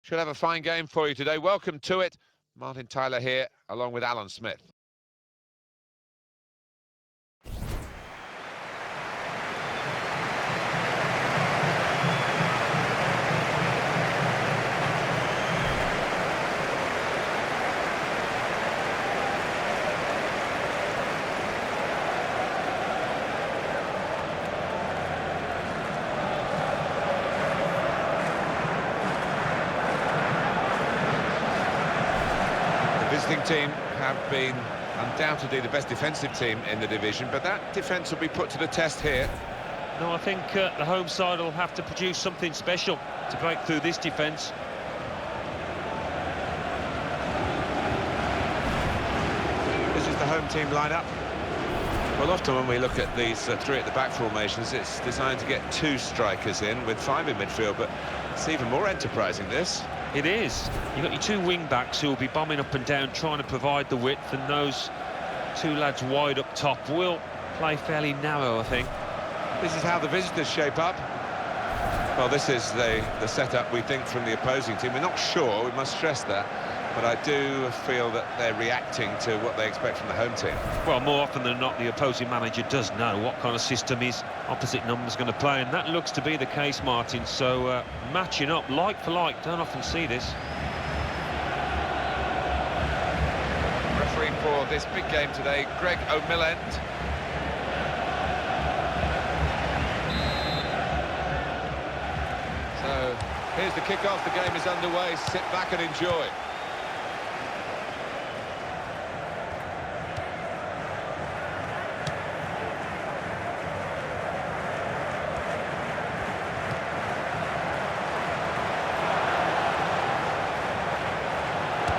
Should have a fine game for you today. Welcome to it. Martin Tyler here, along with Alan Smith. The visiting team have been undoubtedly the best defensive team in the division, but that defence will be put to the test here. No, I think the home side will have to produce something special to break through this defence. This is the home team lineup. Well, often when we look at these three at the back formations, it's designed to get two strikers in with five in midfield, but it's even more enterprising, this. It is. You've got your two wing-backs who will be bombing up and down, trying to provide the width, and those two lads wide up top will play fairly narrow, I think. This is how the visitors shape up. Well, this is the setup, we think, from the opposing team. We're not sure, we must stress that, but I do feel that they're reacting to what they expect from the home team. Well, more often than not, the opposing manager does know what kind of system his opposite number's going to play, and that looks to be the case, Martin. So, matching up like for like, don't often see this. Referee for this big game today, Greg O'Millend. So, here's the kick-off, the game is underway, sit back and enjoy.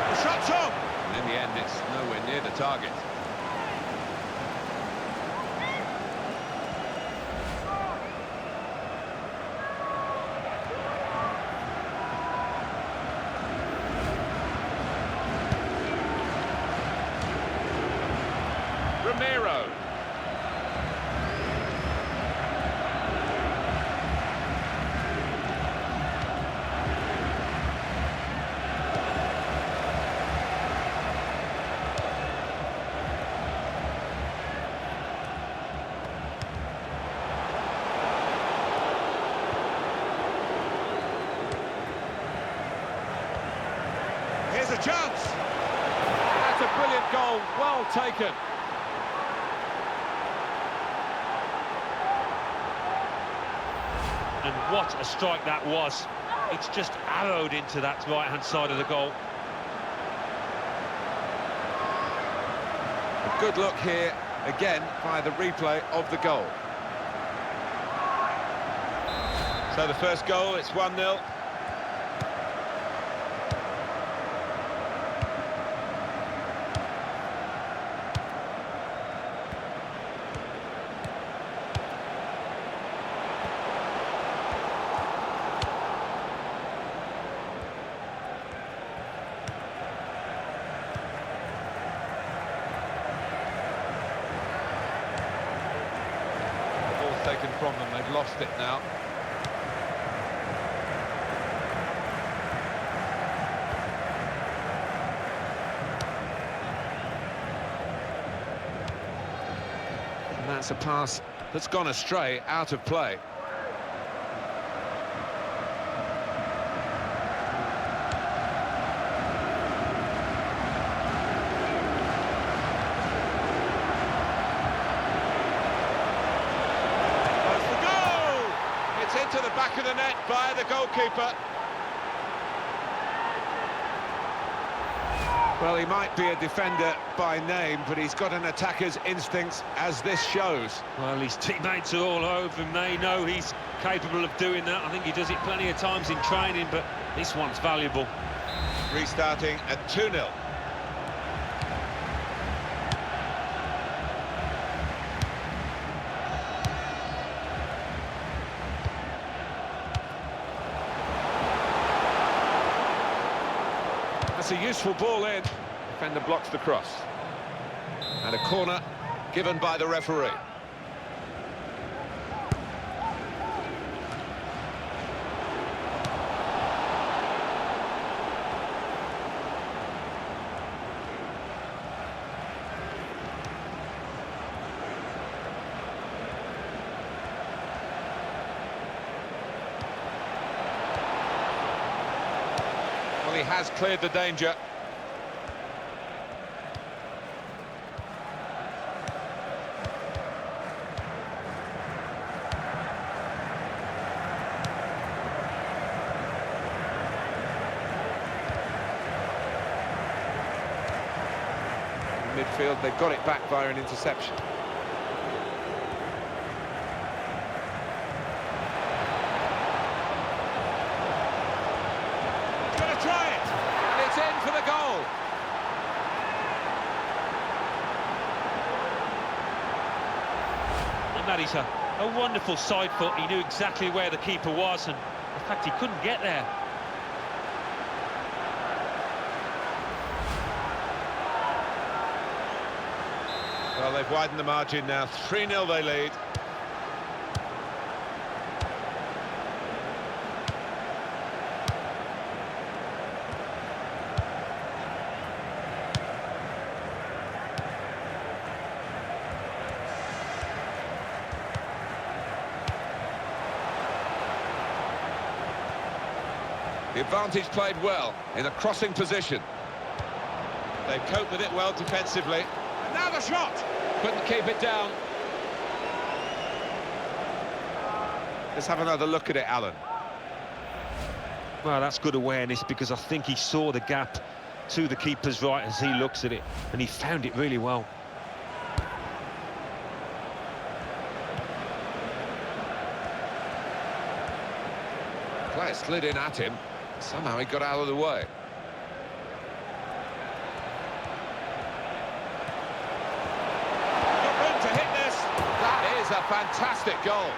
The shot's on! And in the end, it's nowhere near the target. Romero. Here's a chance. That's a brilliant goal, well taken. And what a strike that was. It's just arrowed into that right-hand side of the goal. A good look here, again, by the replay of the goal. So the first goal, it's 1-0. Taken from them, they've lost it now. And that's a pass that's gone astray, out of play. Into the back of the net by the goalkeeper. Well, he might be a defender by name, but he's got an attacker's instincts, as this shows. Well, his teammates are all over him. They know he's capable of doing that. I think he does it plenty of times in training, but this one's valuable. Restarting at 2-0. That's a useful ball in. Defender blocks the cross. And a corner given by the referee. Well, he has cleared the danger. In midfield, they've got it back via an interception. Try it, and it's in for the goal. And that is a wonderful side foot. He knew exactly where the keeper was, and in fact he couldn't get there. Well, they've widened the margin now. 3-0 they lead. The advantage played well in a crossing position. They've coped with it well defensively. And now the shot! Couldn't keep it down. Let's have another look at it, Alan. Well, that's good awareness, because I think he saw the gap to the keeper's right as he looks at it, and he found it really well. Player slid in at him. Somehow he got out of the way. Got room to hit this. That is a fantastic goal.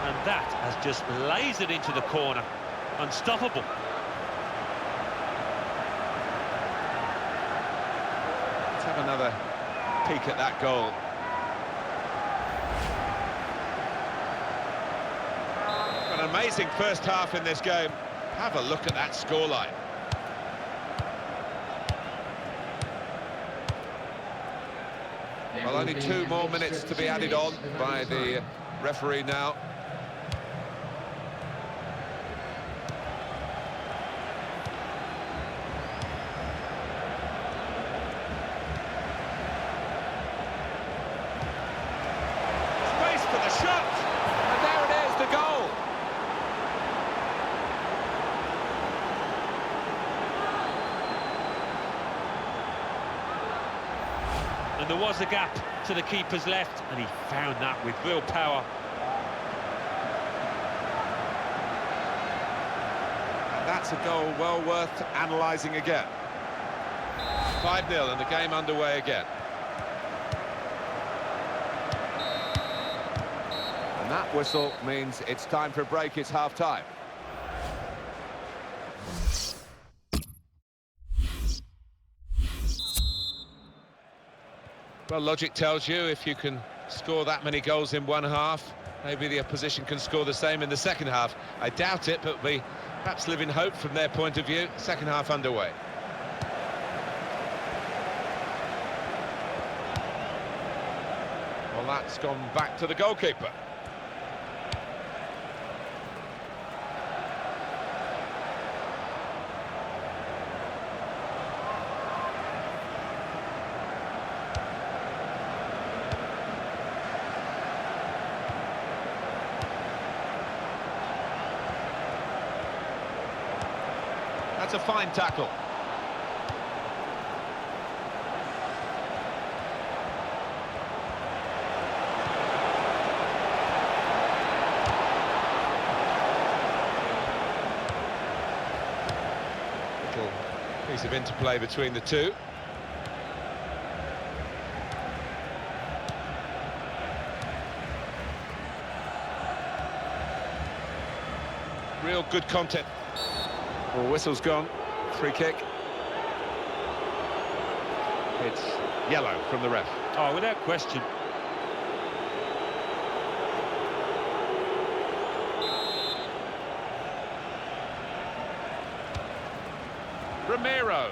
And that has just lasered into the corner. Unstoppable. Have another peek at that goal. An amazing first half in this game. Have a look at that scoreline. Well, only 2 more minutes to be added on by the referee now. Shot! And there it is, the goal! And there was a gap to the keeper's left, and he found that with real power. And that's a goal well worth analysing again. 5-0 and the game underway again. And that whistle means it's time for a break, it's half-time. Well, logic tells you if you can score that many goals in one half, maybe the opposition can score the same in the second half. I doubt it, but we perhaps live in hope from their point of view. Second half underway. Well, that's gone back to the goalkeeper. That's a fine tackle. Little piece of interplay between the two. Real good content. Well, whistle's gone. Free kick. It's yellow from the ref. Oh, without question. Ramiro.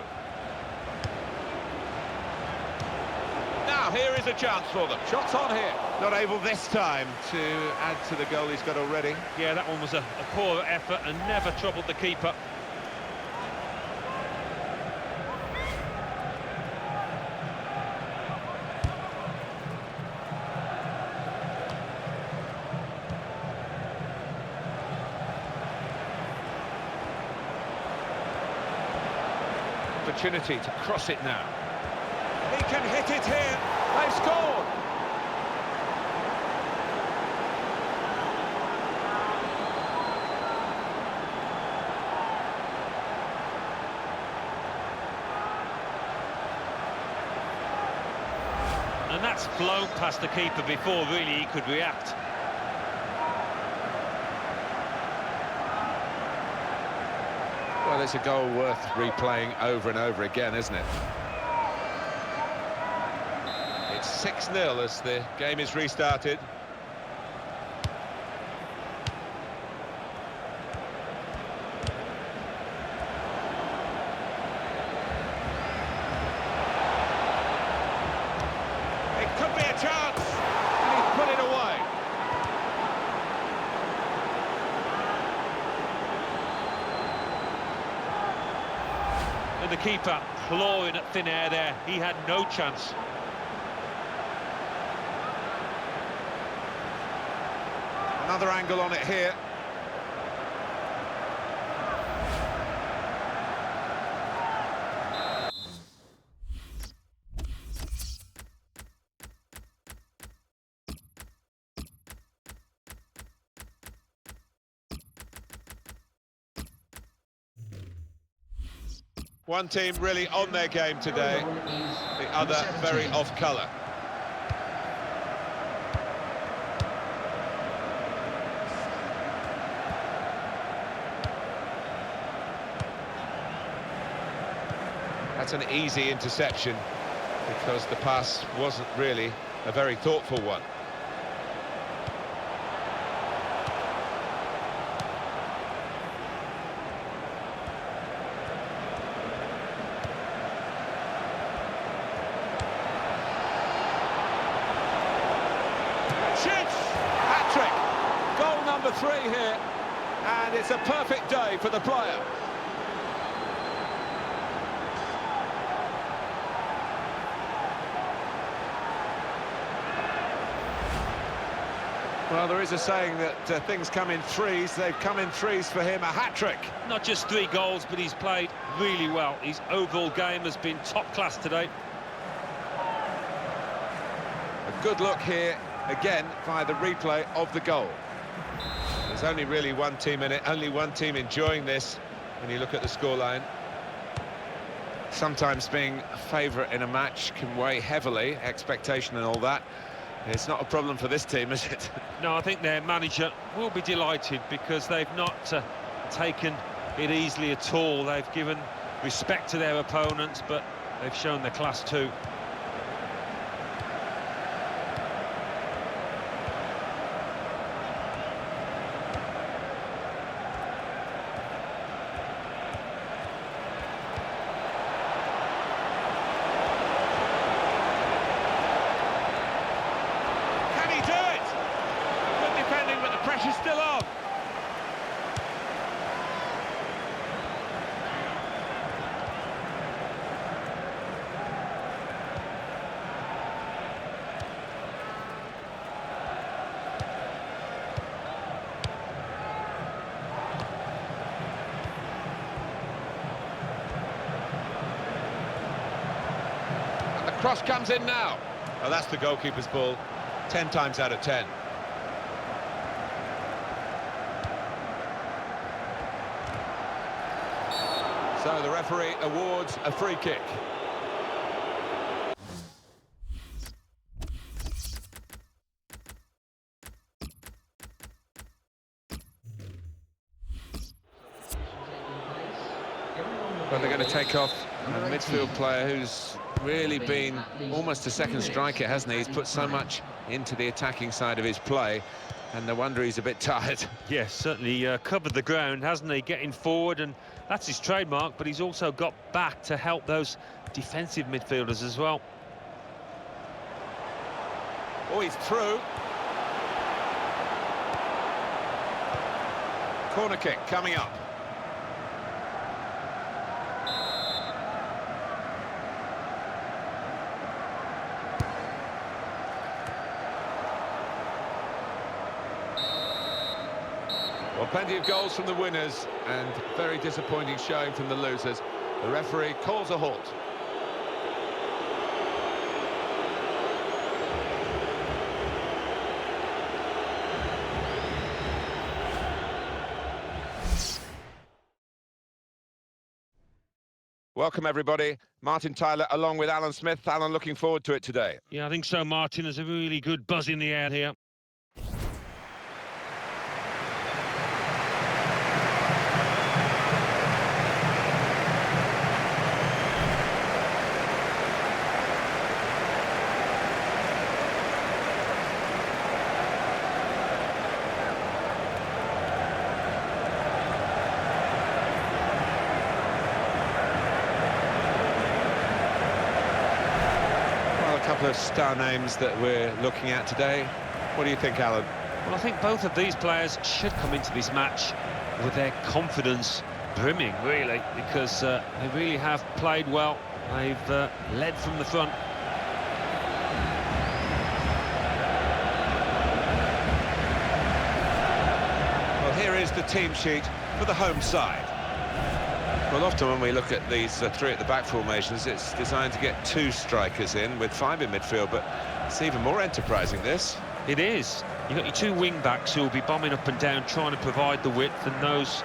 Now Now, here is a chance for them. Shots on here. Not able this time to add to the goal he's got already. Yeah, that one was a poor effort and never troubled the keeper. Opportunity to cross it now. He can hit it here. They've scored. And that's flown past the keeper before really he could react. Well, it's a goal worth replaying over and over again, isn't it? It's 6-0 as the game is restarted. It could be a chance, and he's put it away. And the keeper clawing at thin air there. He had no chance. Another angle on it here. One team really on their game today, the other very off colour. That's an easy interception because the pass wasn't really a very thoughtful one. Shoots! Hat-trick! Goal number 3 here, and it's a perfect day for the player. Well, there is a saying that things come in threes. They've come in threes for him, a hat-trick. Not just 3 goals, but he's played really well. His overall game has been top class today. A good look here, again, via the replay of the goal. There's only really one team in it, only one team enjoying this when you look at the scoreline. Sometimes being a favourite in a match can weigh heavily, expectation and all that. It's not a problem for this team, is it? No, I think their manager will be delighted because they've not taken it easily at all. They've given respect to their opponents, but they've shown their class too. Pressure's still on. And the cross comes in now. Oh, that's the goalkeeper's ball. 10 times out of 10. So the referee awards a free kick. But they're going to take off a midfield player who's really been almost a second striker, hasn't he? He's put so much into the attacking side of his play, and no wonder he's a bit tired. Yes, certainly covered the ground, hasn't he? Getting forward, and that's his trademark, but he's also got back to help those defensive midfielders as well. Oh, he's through. Corner kick coming up. Well, plenty of goals from the winners and very disappointing showing from the losers. The referee calls a halt. Welcome, everybody. Martin Tyler along with Alan Smith. Alan, looking forward to it today. Yeah, I think so, Martin. There's a really good buzz in the air here. A couple of star names that we're looking at today. What do you think, Alan? Well, I think both of these players should come into this match with their confidence brimming, really, because they really have played well. They've led from the front. Well, here is the team sheet for the home side. Well, often when we look at these three at the back formations, it's designed to get two strikers in with five in midfield, but it's even more enterprising, this. It is. You've got your two wing-backs who will be bombing up and down, trying to provide the width, and those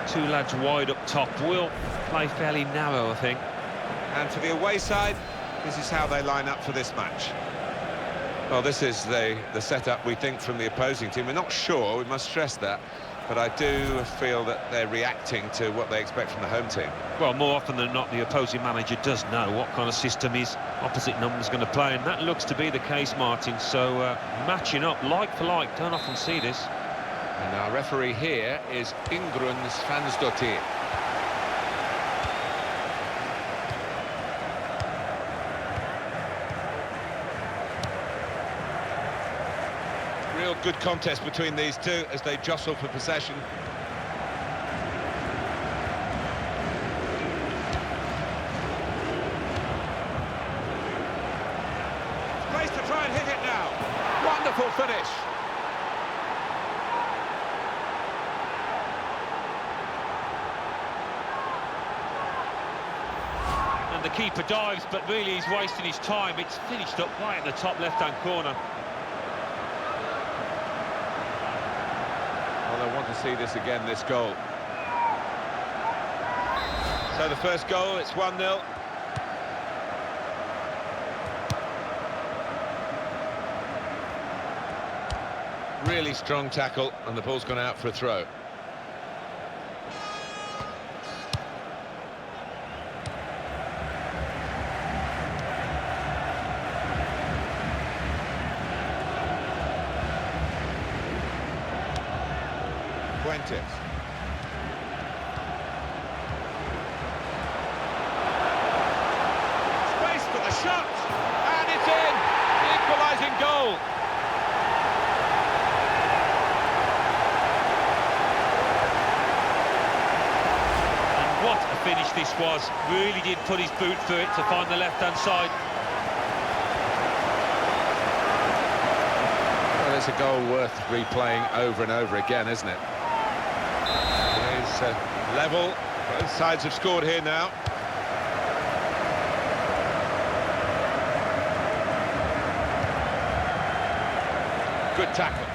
two lads wide up top will play fairly narrow, I think. And for the away side, this is how they line up for this match. Well, this is the setup, we think, from the opposing team. We're not sure, we must stress that. But I do feel that they're reacting to what they expect from the home team. Well, more often than not, the opposing manager does know what kind of system his opposite number's going to play, and that looks to be the case, Martin. So, matching up like for like, don't often see this. And our referee here is Ingrun Svansdottir. Real good contest between these two as they jostle for possession. Space to try and hit it now. Wonderful finish. And the keeper dives, but really he's wasting his time. It's finished up right in the top left-hand corner. Well, I want to see this again, this goal. So the first goal, it's 1-0. Really strong tackle, and the ball's gone out for a throw. Fuentes. Space for the shot, and it's in! The equalising goal. And what a finish this was. Really did put his boot through it to find the left-hand side. Well, it's a goal worth replaying over and over again, isn't it? Level. Both sides have scored here now. Good tackle.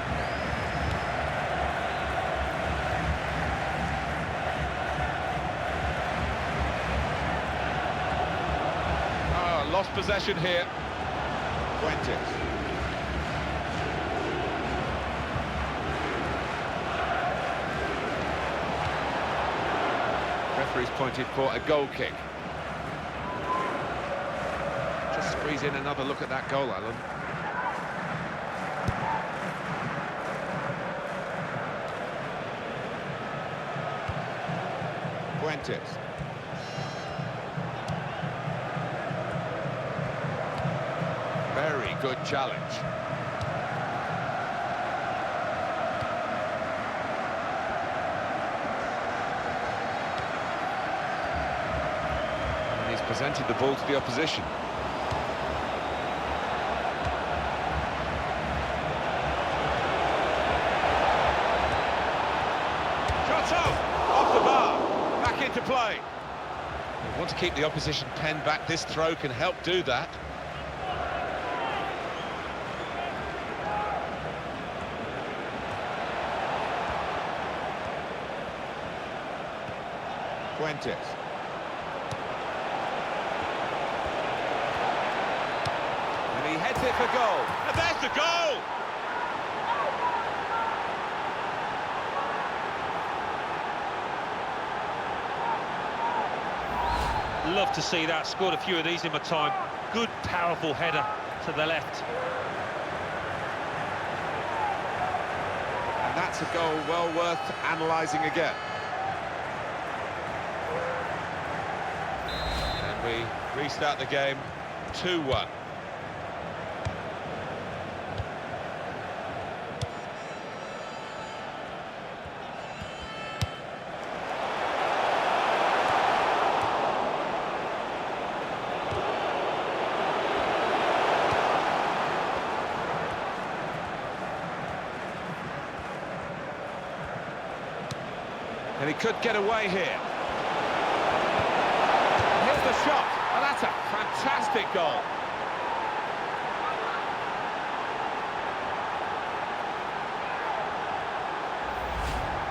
Oh, lost possession here. Fuentes. Referee's pointed for a goal kick. Just squeeze in another look at that goal, Alan. Fuentes. Very good challenge. presented the ball to the opposition. Shot off the bar, back into play. They want to keep the opposition pen back. This throw can help do that. Fuentes. And he heads it for goal. And there's the goal! Love to see that. Scored a few of these in my time. Good, powerful header to the left. And that's a goal well worth analysing again. And we restart the game 2-1. And he could get away here. Here's the shot, and that's a fantastic goal.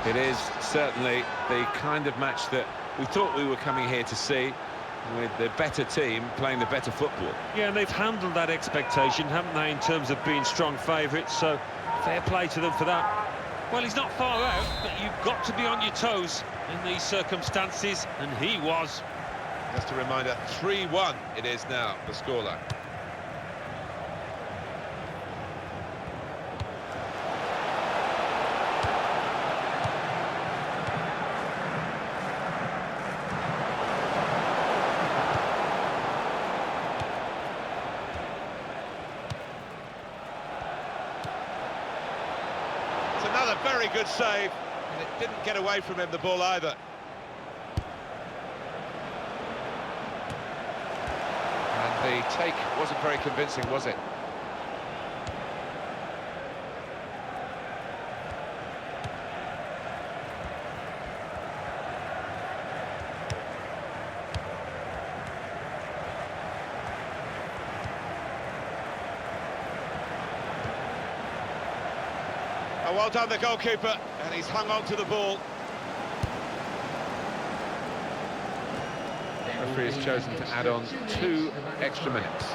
It is certainly the kind of match that we thought we were coming here to see, with the better team playing the better football. Yeah, and they've handled that expectation, haven't they, in terms of being strong favourites, so fair play to them for that. Well, he's not far out, but you've got to be on your toes in these circumstances, and he was. Just a reminder, 3-1 it is now, the scoreline. Another very good save, and it didn't get away from him, the ball, either. And the take wasn't very convincing, was it? Oh, well done, the goalkeeper, and he's hung on to the ball. The referee has chosen to add on 2 extra minutes.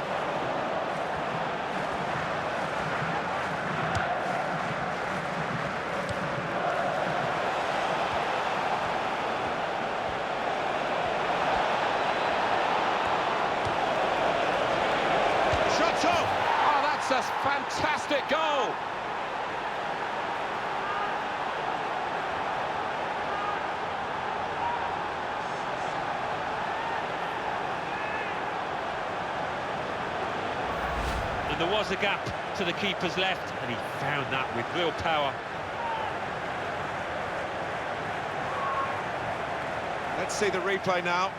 Shot off! Oh, that's a fantastic goal! And there was a gap to the keeper's left, and he found that with real power. Let's see the replay now.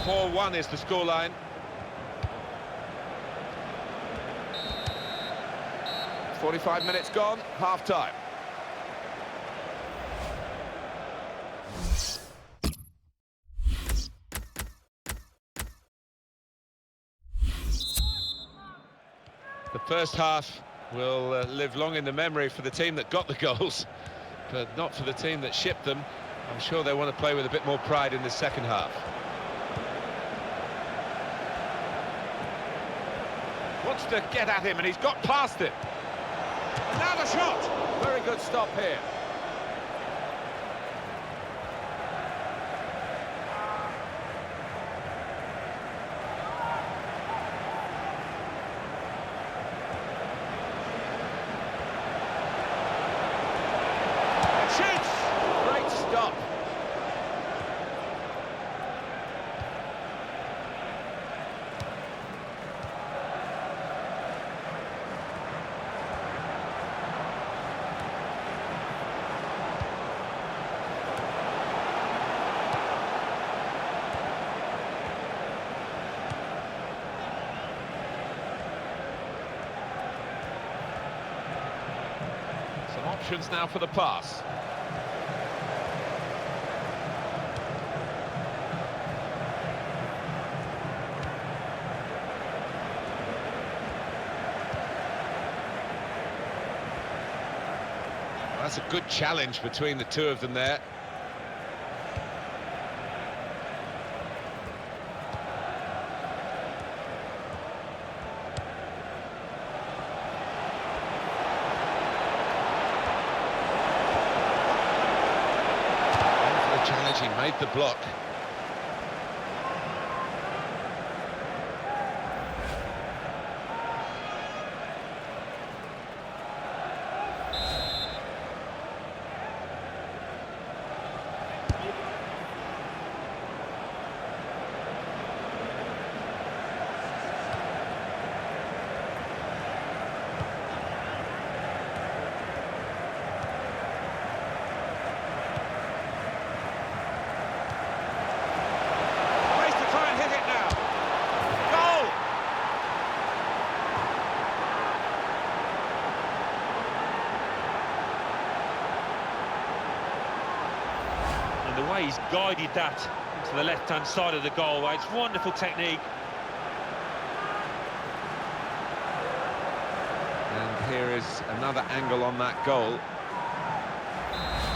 (4-1) is the scoreline. .45 minutes gone, half-time. The first half will live long in the memory for the team that got the goals, but not for the team that shipped them. I'm sure they want to play with a bit more pride in the second half. Wants to get at him, and he's got past it. And now the shot! Very good stop here. Shoots! Great stop. options now for the pass. That's a good challenge between the two of them there. Challenge, he made the block. And the way he's guided that to the left-hand side of the goal, it's wonderful technique. And here is another angle on that goal.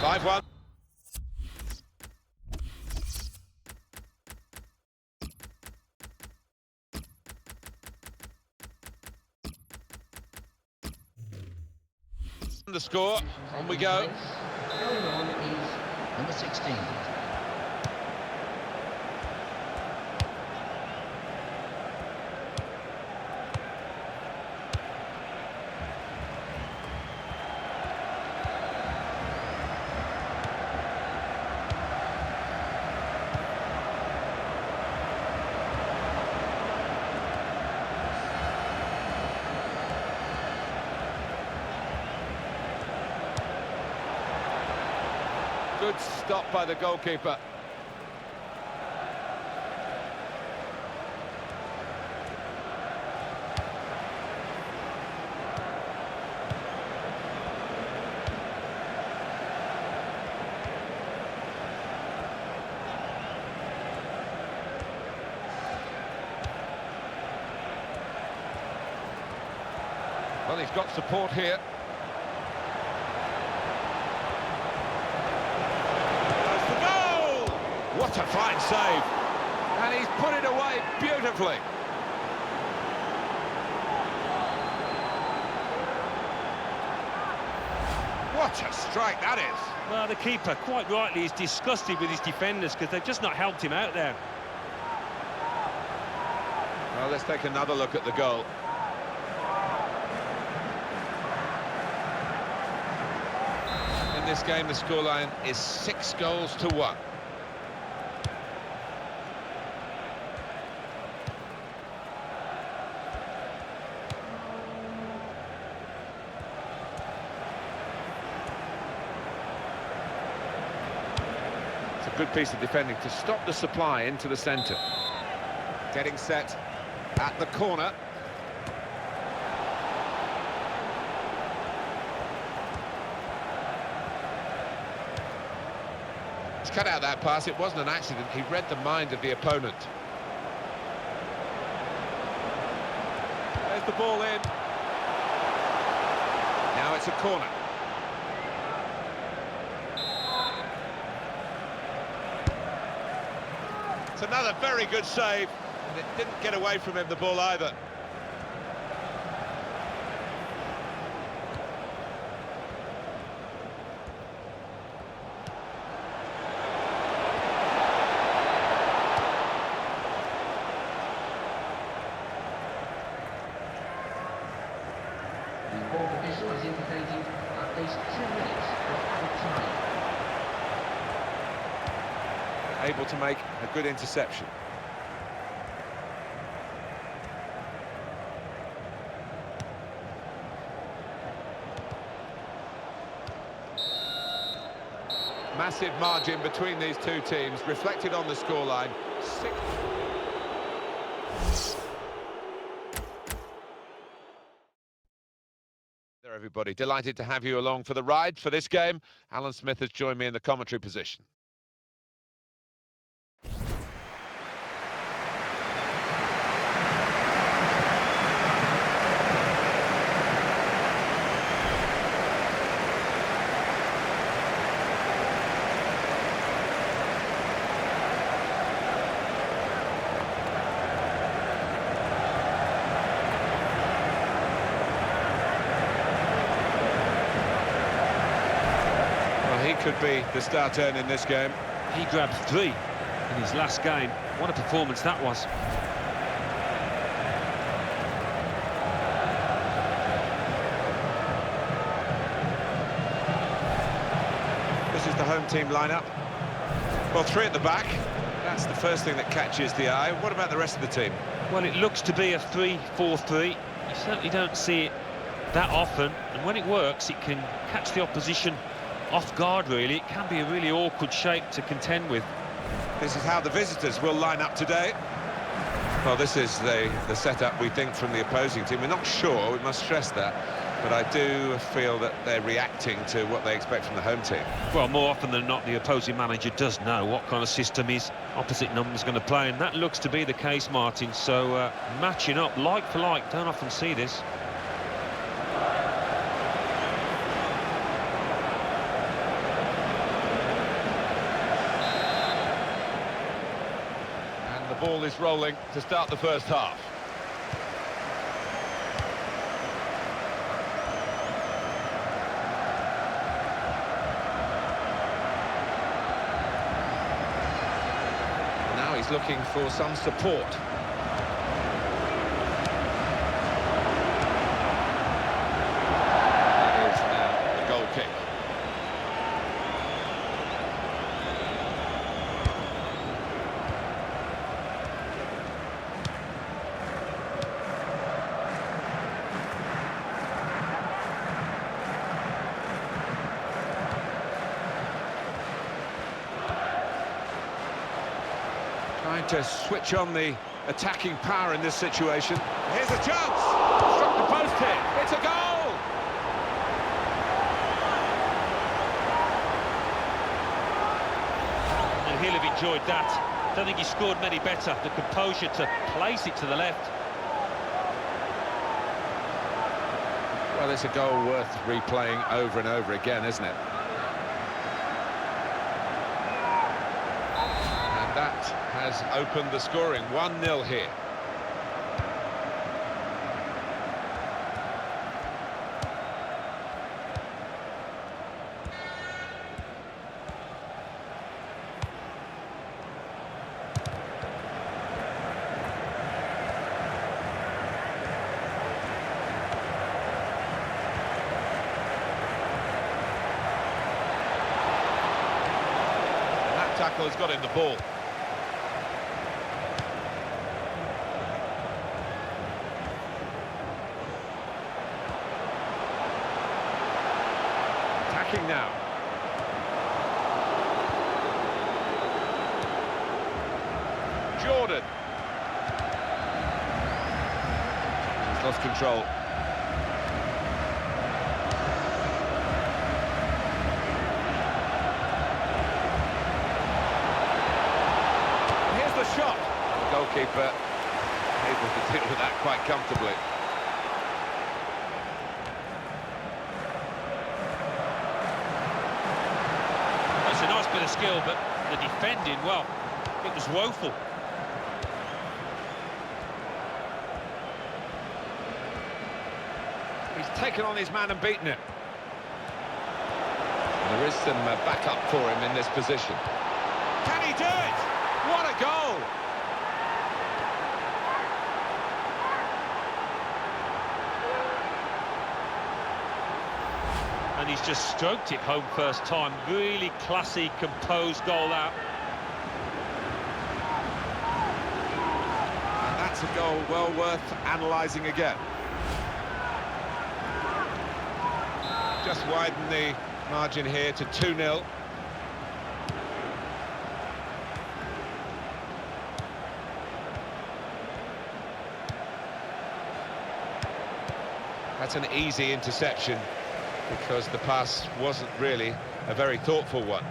5-1. The score, on we go. Going on is number 16. Good stop by the goalkeeper. Well, he's got support here. What a fine save, and he's put it away beautifully. What a strike that is. Well, the keeper, quite rightly, is disgusted with his defenders because they've just not helped him out there. Well, let's take another look at the goal. In this game, the scoreline is 6-1. Good piece of defending to stop the supply into the centre. Getting set at the corner. He's cut out that pass. It wasn't an accident. He read the mind of the opponent. There's the ball in. Now it's a corner. It's another very good save, and it didn't get away from him, the ball, either. The fourth official has indicated at least 2 minutes of added time. Able to make a good interception. Massive margin between these two teams, reflected on the scoreline. There everybody. Delighted to have you along for the ride for this game. Alan Smith has joined me in the commentary position. He could be the star turn in this game. He grabbed 3 in his last game. What a performance that was. This is the home team lineup. Well, 3 at the back. That's the first thing that catches the eye. What about the rest of the team? Well, it looks to be a 3-4-3. You certainly don't see it that often, and when it works, it can catch the opposition off guard, really. It can be a really awkward shape to contend with. This is how the visitors will line up today. Well, this is the setup we think from the opposing team. We're not sure, we must stress that, but I do feel that they're reacting to what they expect from the home team. Well, more often than not, the opposing manager does know what kind of system his opposite number's going to play, and that looks to be the case, Martin. So, matching up like for like, don't often see this. The ball is rolling to start the first half. Now he's looking for some support. That is now the goal kick. Trying to switch on the attacking power in this situation. Here's a chance! Struck the post here. It's a goal! And he'll have enjoyed that. Don't think he scored many better. The composure to place it to the left. Well, it's a goal worth replaying over and over again, isn't it? That has opened the scoring. 1-0 here. That tackle has got in the ball. Now. Jordan. He's lost control. Here's the shot. The goalkeeper able to deal with that quite comfortably. It's a nice bit of skill, but the defending, well, it was woeful. He's taken on his man and beaten him. And there is some backup for him in this position. Can he do it? What a goal! And he's just stroked it home first time. Really classy, composed goal out. And that's a goal well worth analysing again. Just widen the margin here to 2-0. That's an easy interception because the pass wasn't really a very thoughtful one.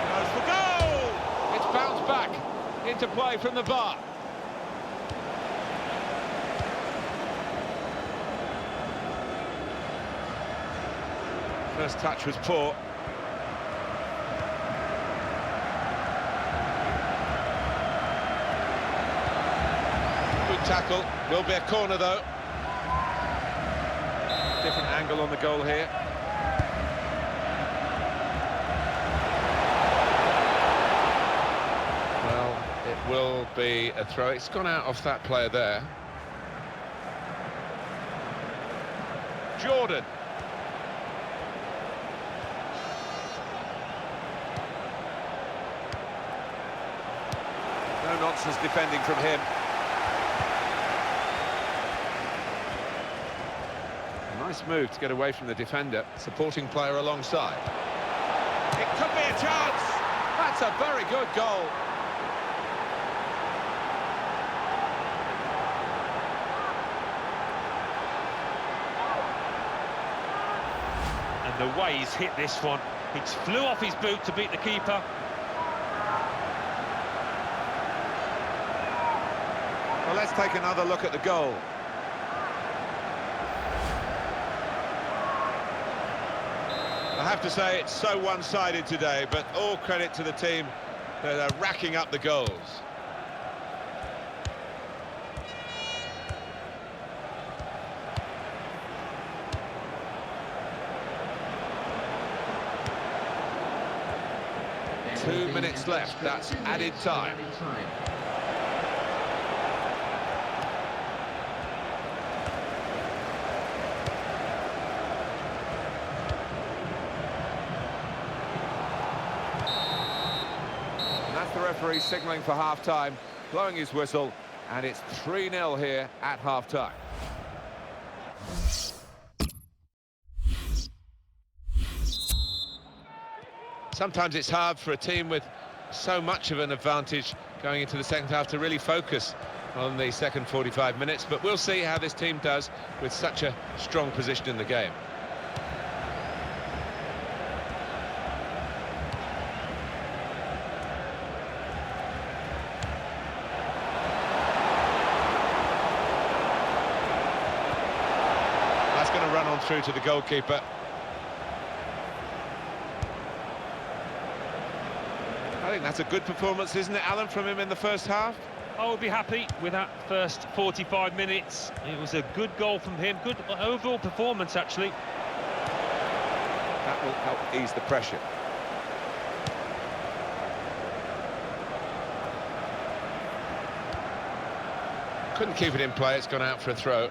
Goes for goal! It's bounced back into play from the bar. First touch was poor. Good tackle. Will be a corner though. Different angle on the goal here. Well, it will be a throw. It's gone out off that player there. Jordan. No nonsense defending from him. A nice move to get away from the defender. Supporting player alongside. It could be a chance. That's a very good goal. And the way he's hit this one, it flew off his boot to beat the keeper. Well, let's take another look at the goal. I have to say it's so one-sided today, but all credit to the team that are racking up the goals. Two minutes left, that's added time. The referee signalling for half-time, blowing his whistle, and it's 3-0 here at half-time. Sometimes it's hard for a team with so much of an advantage going into the second half to really focus on the second 45 minutes, but we'll see how this team does with such a strong position in the game. Going to run on through to the goalkeeper. I think that's a good performance, isn't it, Alan, from him in the first half? I would be happy with that first 45 minutes. It was a good goal from him, good overall performance actually. That will help ease the pressure. Couldn't keep it in play, it's gone out for a throw.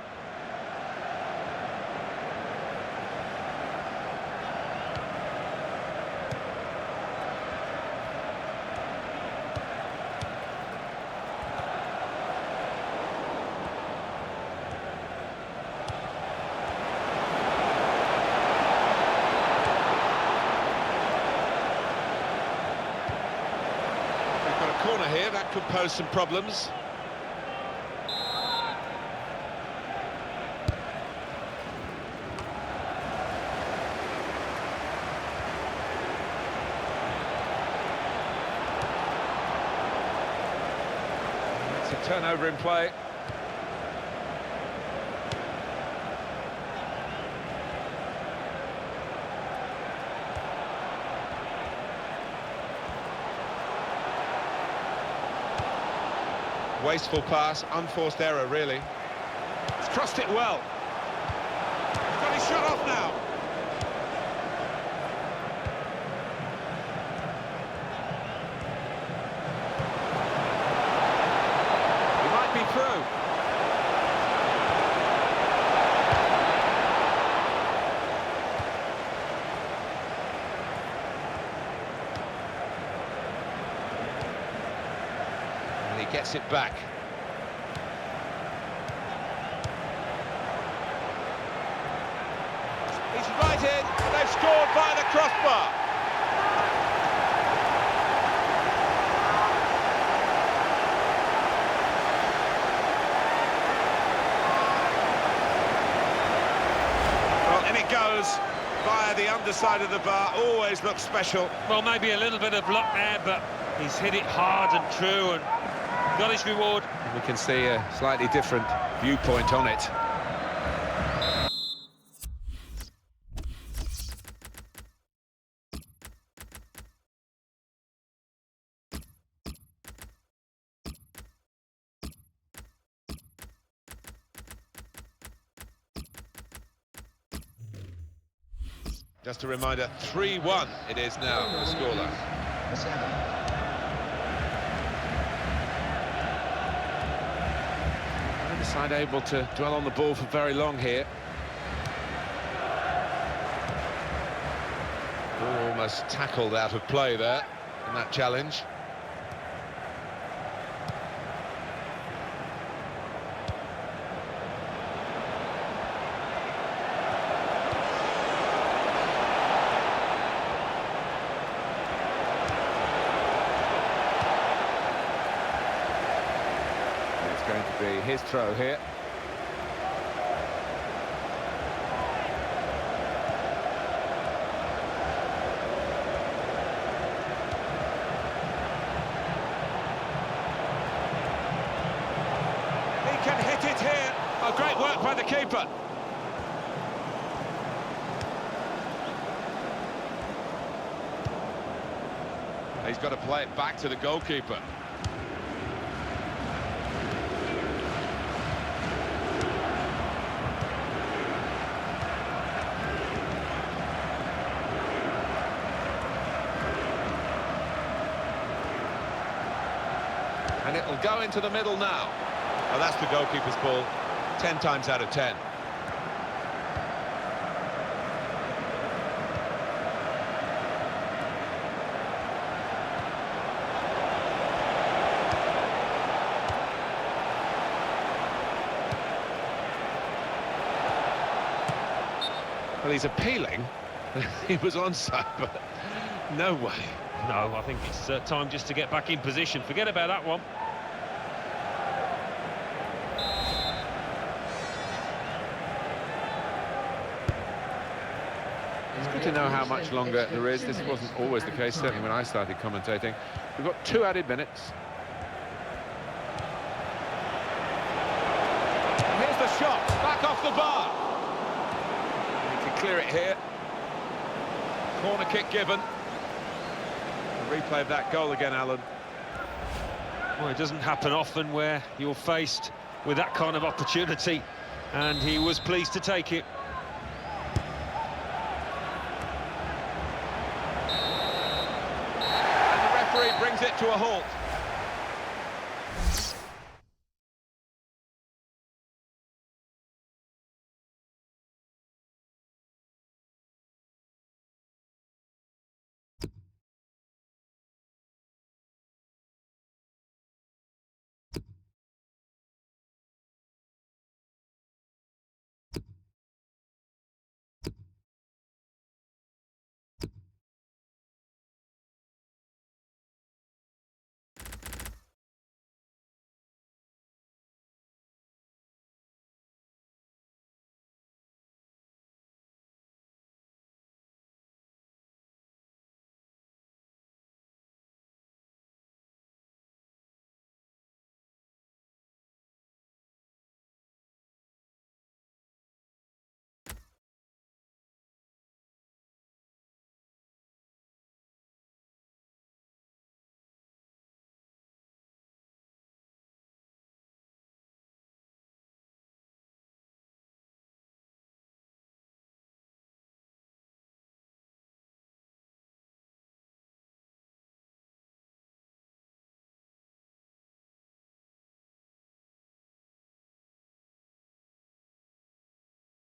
Corner here, that could pose some problems. It's a turnover in play. Wasteful pass, unforced error, really. He's crossed it well. He's got his shot off now. He might be through. And he gets it back. it in. They've scored by the crossbar. Well, in it goes via the underside of the bar. Always looks special. Well, maybe a little bit of luck there, but he's hit it hard and true and got his reward. We can see a slightly different viewpoint on it. Just a reminder, 3-1 it is now, the scoreline. Neither side able to dwell on the ball for very long here. Ball almost tackled out of play there in that challenge. Going to be his throw here. He can hit it here. Oh, great work by the keeper. He's got to play it back to the goalkeeper. And it'll go into the middle now. Well, that's the goalkeeper's ball, 10 times out of 10. Well, he's appealing. He was onside, but no way. No, I think it's time just to get back in position. Forget about that one. It's good to know how much longer there is. This wasn't always the case, certainly when I started commentating. We've got 2 added minutes. And here's the shot, back off the bar. He can clear it here. Corner kick given. A replay of that goal again, Alan. Well, it doesn't happen often where you're faced with that kind of opportunity, and he was pleased to take it. And the referee brings it to a halt.